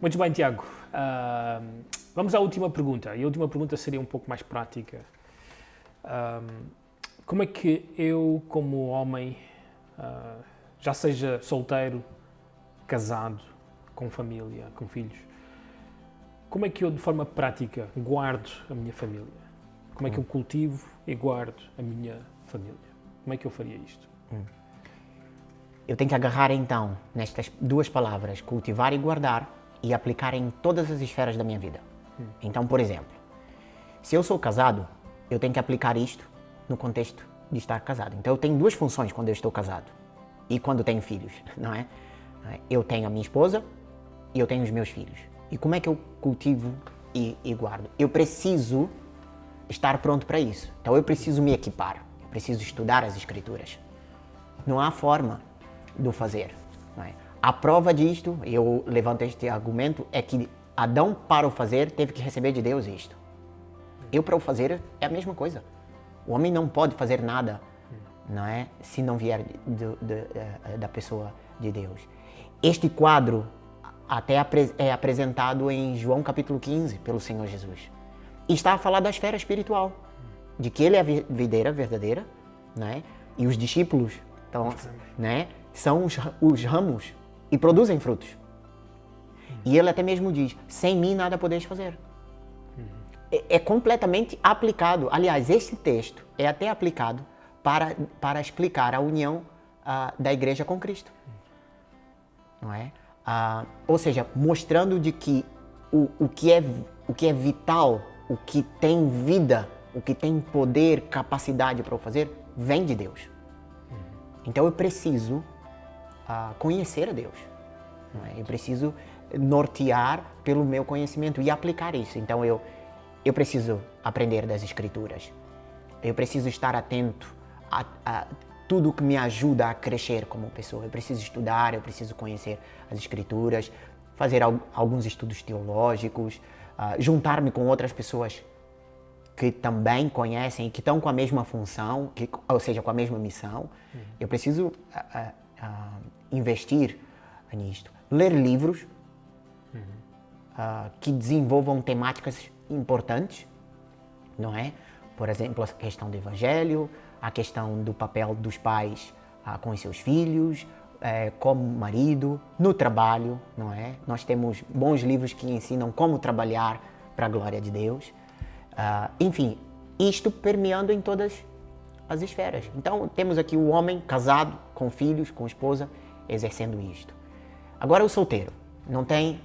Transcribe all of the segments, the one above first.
Muito bem, Tiago. Vamos à última pergunta. E a última pergunta seria um pouco mais prática. Como é que eu, como homem, já seja solteiro, casado, com família, com filhos, como é que eu, de forma prática, guardo a minha família? Como é que eu cultivo e guardo a minha família? Como é que eu faria isto? Eu tenho que agarrar então nestas duas palavras, cultivar e guardar, e aplicar em todas as esferas da minha vida. Então, por exemplo, se eu sou casado, eu tenho que aplicar isto no contexto de estar casado. Então eu tenho duas funções quando eu estou casado e quando tenho filhos, não é? Eu tenho a minha esposa e eu tenho os meus filhos. E como é que eu cultivo e guardo? Eu preciso estar pronto para isso. Então eu preciso me equipar, eu preciso estudar as Escrituras. Não há forma de o fazer, não é? A prova disto, eu levanto este argumento, é que Adão, para o fazer, teve que receber de Deus isto. Eu, para o fazer, é a mesma coisa. O homem não pode fazer nada, não é? Se não vier da pessoa de Deus. Este quadro até é apresentado em João capítulo 15, pelo Senhor Jesus. E está a falar da esfera espiritual, de que ele é a videira verdadeira, não é? E os discípulos então, né, são os ramos e produzem frutos. E ele até mesmo diz, sem mim nada podeis fazer. É completamente aplicado. Aliás, este texto é até aplicado para explicar a união da igreja com Cristo. Não é? Ou seja, mostrando de que o que é vital, o que tem vida, o que tem poder, capacidade para o fazer, vem de Deus. Então eu preciso conhecer a Deus. Não é? Eu preciso nortear pelo meu conhecimento e aplicar isso. Então eu preciso aprender das Escrituras. Eu preciso estar atento a tudo que me ajuda a crescer como pessoa. Eu preciso estudar, eu preciso conhecer as Escrituras, fazer alguns estudos teológicos, juntar-me com outras pessoas que também conhecem e que estão com a mesma função, ou seja, com a mesma missão. Eu preciso investir nisto. Ler livros que desenvolvam temáticas importantes, não é? Por exemplo, a questão do evangelho, a questão do papel dos pais com os seus filhos, como marido, no trabalho, não é? Nós temos bons livros que ensinam como trabalhar para a glória de Deus. Enfim, isto permeando em todas as esferas. Então, temos aqui o homem casado, com filhos, com esposa, exercendo isto. Agora, o solteiro não tem...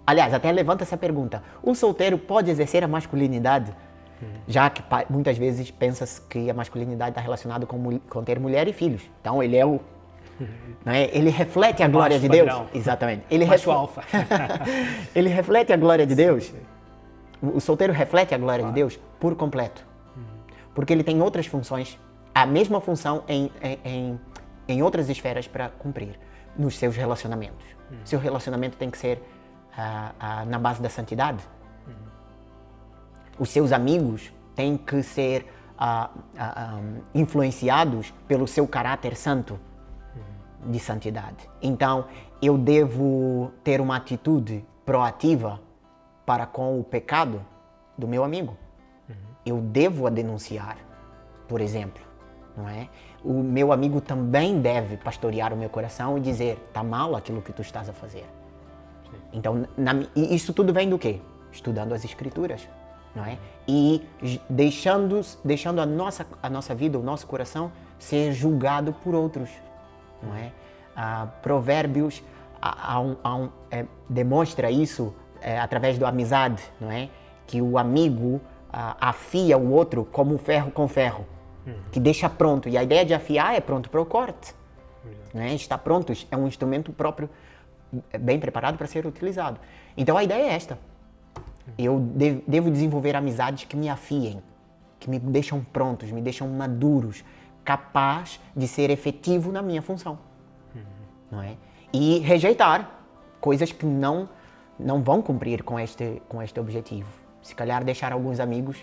Aliás, até levanta essa pergunta. O solteiro pode exercer a masculinidade? Já que muitas vezes pensa-se que a masculinidade está relacionada com ter mulher e filhos. Então, ele é o... Né? Ele reflete a glória de Deus. Exatamente. Ele alfa. Ele reflete a glória de Deus. O solteiro reflete a glória de Deus por completo. Porque ele tem outras funções, a mesma função em outras esferas para cumprir nos seus relacionamentos. Seu relacionamento tem que ser na base da santidade. Os seus amigos têm que ser influenciados pelo seu caráter santo de santidade. Então, eu devo ter uma atitude proativa para com o pecado do meu amigo. Eu devo a denunciar, por exemplo, não é? O meu amigo também deve pastorear o meu coração e dizer, está mal aquilo que tu estás a fazer. Sim. Então, isso tudo vem do quê? Estudando as Escrituras, não é? E deixando a nossa vida, o nosso coração, ser julgado por outros, não é? Provérbios demonstra isso através da amizade, não é? Que o amigo afia o outro como ferro com ferro, que deixa pronto. E a ideia de afiar é pronto para o corte. Né? Está pronto, é um instrumento próprio, bem preparado para ser utilizado. Então a ideia é esta. Eu devo desenvolver amizades que me afiem, que me deixam prontos, me deixam maduros, capaz de ser efetivo na minha função. Não é? E rejeitar coisas que não vão cumprir com este objetivo. Se calhar deixar alguns amigos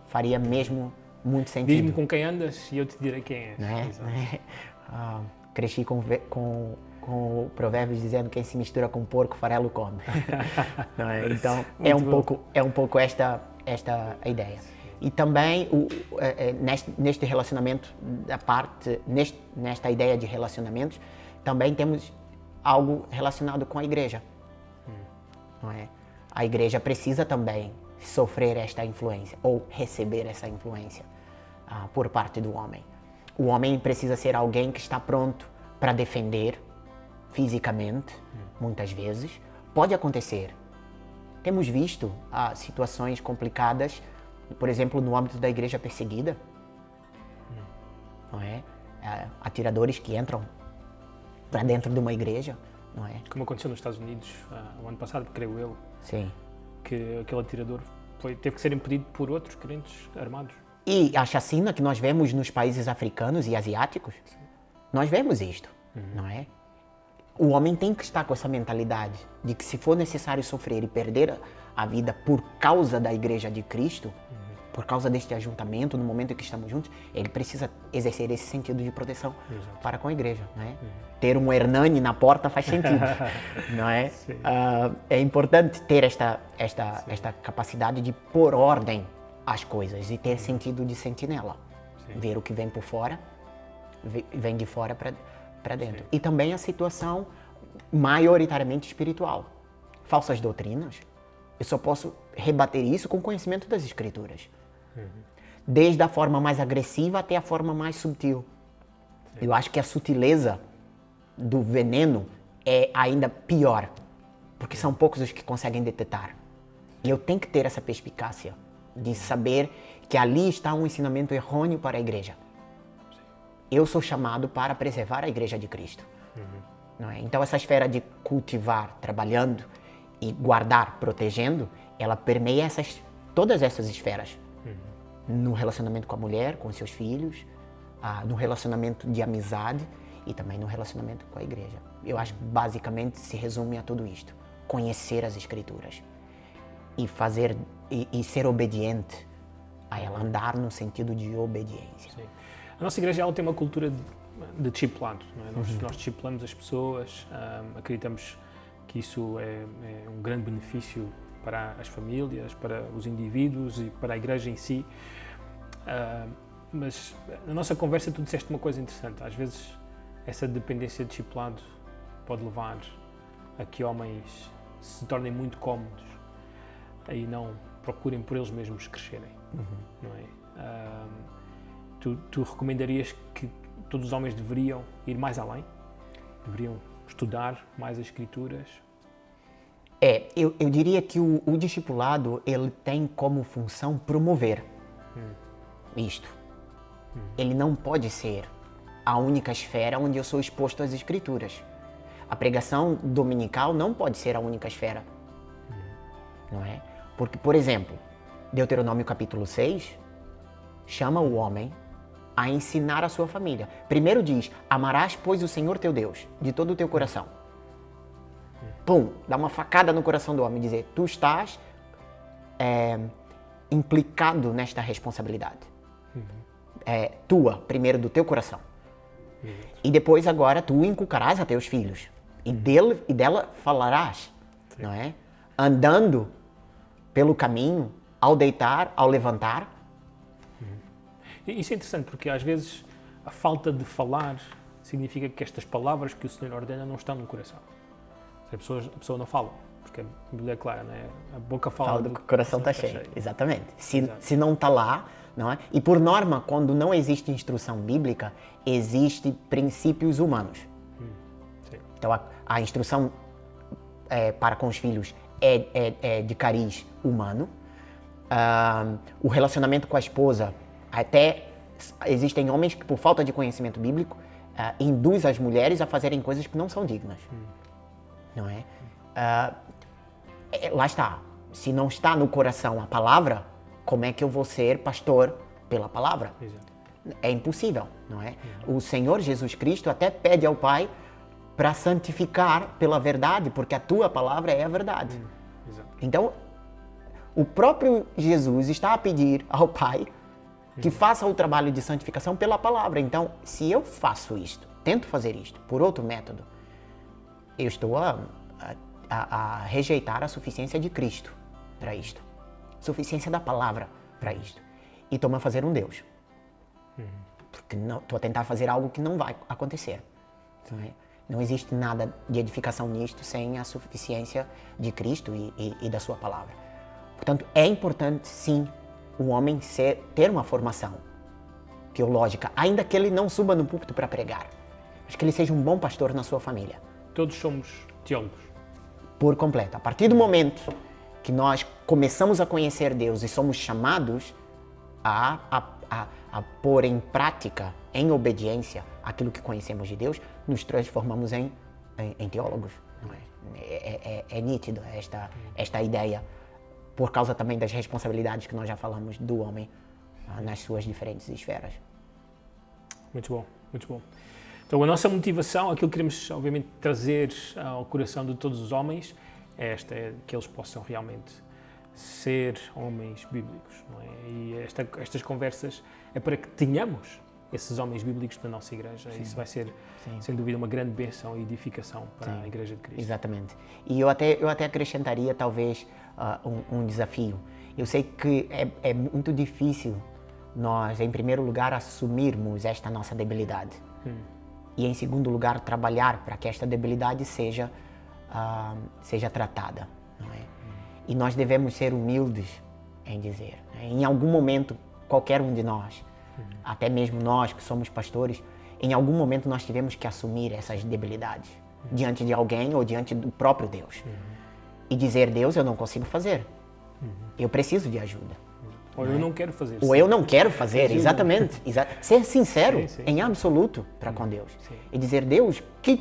faria mesmo muito sentido. Diz-me com quem andas e eu te direi quem és. Não é? Cresci com com o provérbio dizendo quem se mistura com porco, farelo come. Não é? Então, é um pouco esta a ideia. E também, neste relacionamento, nesta ideia de relacionamentos, também temos algo relacionado com a igreja. Não é? A igreja precisa também sofrer esta influência, ou receber essa influência por parte do homem. O homem precisa ser alguém que está pronto para defender fisicamente, muitas vezes. Pode acontecer. Temos visto situações complicadas, por exemplo, no âmbito da igreja perseguida. Não é? Atiradores que entram para dentro de uma igreja, não é? Como aconteceu nos Estados Unidos o ano passado, creio eu. Sim. Que aquele atirador teve que ser impedido por outros crentes armados. E a chacina que nós vemos nos países africanos e asiáticos, sim, nós vemos isto, não é? O homem tem que estar com essa mentalidade de que se for necessário sofrer e perder a vida por causa da Igreja de Cristo, por causa deste ajuntamento, no momento em que estamos juntos, ele precisa exercer esse sentido de proteção para com a Igreja, não é? Ter um Hernani na porta faz sentido, não é? É importante ter esta capacidade de pôr ordem às coisas e ter sentido de sentinela. Ver o que vem por fora, vem de fora para dentro. Sim. E também a situação maioritariamente espiritual. Falsas doutrinas, eu só posso rebater isso com conhecimento das Escrituras. Desde a forma mais agressiva até a forma mais sutil. Sim. Eu acho que a sutileza do veneno é ainda pior, porque são poucos os que conseguem detectar. E eu tenho que ter essa perspicácia de saber que ali está um ensinamento errôneo para a igreja. Eu sou chamado para preservar a Igreja de Cristo. Não é? Então essa esfera de cultivar, trabalhando e guardar, protegendo, ela permeia todas essas esferas. No relacionamento com a mulher, com os seus filhos, no relacionamento de amizade e também no relacionamento com a igreja. Eu acho que basicamente se resume a tudo isto. Conhecer as Escrituras e fazer e ser obediente a ela, andar no sentido de obediência. Sim. A nossa igreja ela tem uma cultura de discipulado, não é? Nós discipulamos as pessoas, acreditamos que isso é um grande benefício para as famílias, para os indivíduos e para a igreja em si. Mas na nossa conversa tu disseste uma coisa interessante. Às vezes essa dependência de discipulado pode levar a que homens se tornem muito cómodos e não procurem por eles mesmos crescerem. Não é? Tu recomendarias que todos os homens deveriam ir mais além? Deveriam estudar mais as Escrituras? Eu diria que o discipulado ele tem como função promover isto. Ele não pode ser a única esfera onde eu sou exposto às Escrituras. A pregação dominical não pode ser a única esfera. Não é? Porque, por exemplo, Deuteronômio capítulo 6 chama o homem a ensinar a sua família. Primeiro diz, amarás, pois, o Senhor teu Deus de todo o teu coração. Pum, dá uma facada no coração do homem, dizer, tu estás implicado nesta responsabilidade. Tua, primeiro do teu coração. E depois agora tu inculcarás a teus filhos. E dela falarás, não é? Andando pelo caminho, ao deitar, ao levantar. Isso é interessante porque às vezes a falta de falar significa que estas palavras que o Senhor ordena não estão no coração. A pessoa não fala, porque a Bíblia é clara, não é? A boca fala do que o coração está cheio. Exatamente. Se não está lá, não é? E por norma, quando não existe instrução bíblica, existem princípios humanos. Então a instrução para com os filhos é de cariz humano. O relacionamento com a esposa, até existem homens que por falta de conhecimento bíblico induz as mulheres a fazerem coisas que não são dignas. Não é? Lá está. Se não está no coração a palavra, como é que eu vou ser pastor pela palavra? Exato. É impossível, não é? O Senhor Jesus Cristo até pede ao Pai para santificar pela verdade, porque a tua palavra é a verdade. Exato. Então, o próprio Jesus está a pedir ao Pai que faça o trabalho de santificação pela palavra. Então, se eu faço isto, tento fazer isto por outro método, eu estou a rejeitar a suficiência de Cristo para isto. Suficiência da palavra para isto. E estou-me a fazer um Deus. Porque estou a tentar fazer algo que não vai acontecer. Não existe nada de edificação nisto sem a suficiência de Cristo e da sua palavra. Portanto, é importante, sim, o homem ter uma formação teológica, ainda que ele não suba no púlpito para pregar, mas que ele seja um bom pastor na sua família. Todos somos teólogos. Por completo. A partir do momento que nós começamos a conhecer Deus e somos chamados a pôr em prática, em obediência, aquilo que conhecemos de Deus, nos transformamos em teólogos. Não é? É nítido esta ideia, por causa também das responsabilidades que nós já falamos do homem nas suas diferentes esferas. Muito bom, muito bom. Então, a nossa motivação, aquilo que queremos, obviamente, trazer ao coração de todos os homens, é esta, é que eles possam realmente ser homens bíblicos, não é? E estas conversas é para que tenhamos esses homens bíblicos na nossa igreja. Sim. Isso vai ser, sem dúvida, uma grande bênção e edificação para a Igreja de Cristo. Exatamente. E eu até acrescentaria, talvez, um desafio. Eu sei que é muito difícil nós, em primeiro lugar, assumirmos esta nossa debilidade. E, em segundo lugar, trabalhar para que esta debilidade seja tratada. Não é? E nós devemos ser humildes em dizer. Né? Em algum momento, qualquer um de nós, até mesmo nós que somos pastores, em algum momento nós tivemos que assumir essas debilidades diante de alguém ou diante do próprio Deus. E dizer, Deus, eu não consigo fazer. Eu preciso de ajuda. Ou eu não quero fazer. Ou eu não quero fazer, exatamente. Ser sincero em absoluto para com Deus. E dizer, Deus, que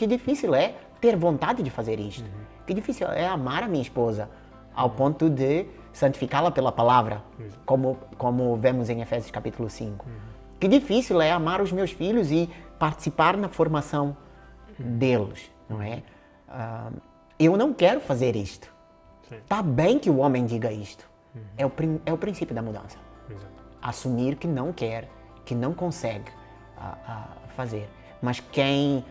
difícil é ter vontade de fazer isto. Que difícil é amar a minha esposa ao ponto de santificá-la pela palavra, como vemos em Efésios capítulo 5. Que difícil é amar os meus filhos e participar na formação deles, não é? Eu não quero fazer isto. Está bem que o homem diga isto. É o princípio da mudança. Assumir que não quer, que não consegue fazer. Mas quem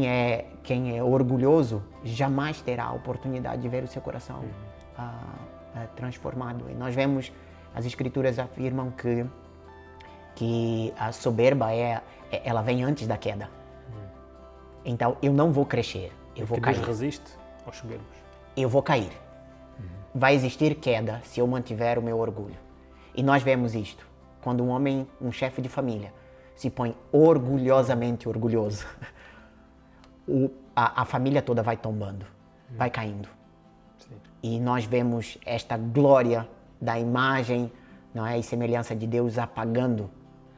é orgulhoso jamais terá a oportunidade de ver o seu coração transformado. E nós vemos, as Escrituras afirmam que a soberba ela vem antes da queda. Então eu não vou crescer, eu vou cair. Deus resiste aos soberbos. Eu vou cair. Vai existir queda se eu mantiver o meu orgulho. E nós vemos isto. Quando um homem, um chefe de família, se põe orgulhosamente orgulhoso, a família toda vai tombando, vai caindo. Sim. E nós vemos esta glória da imagem, não é, e semelhança de Deus apagando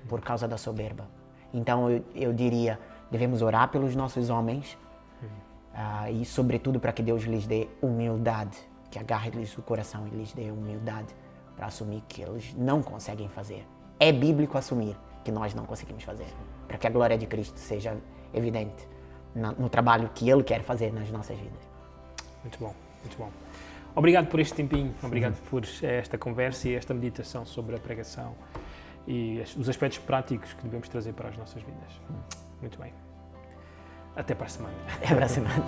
por causa da soberba. Então eu diria, devemos orar pelos nossos homens e sobretudo para que Deus lhes dê humildade, que agarre-lhes o coração e lhes dê humildade para assumir que eles não conseguem fazer. É bíblico assumir que nós não conseguimos fazer, para que a glória de Cristo seja evidente no trabalho que Ele quer fazer nas nossas vidas. Muito bom, muito bom. Obrigado por este tempinho, obrigado por esta conversa e esta meditação sobre a pregação e os aspectos práticos que devemos trazer para as nossas vidas. Muito bem. Até para a semana. Até para a semana.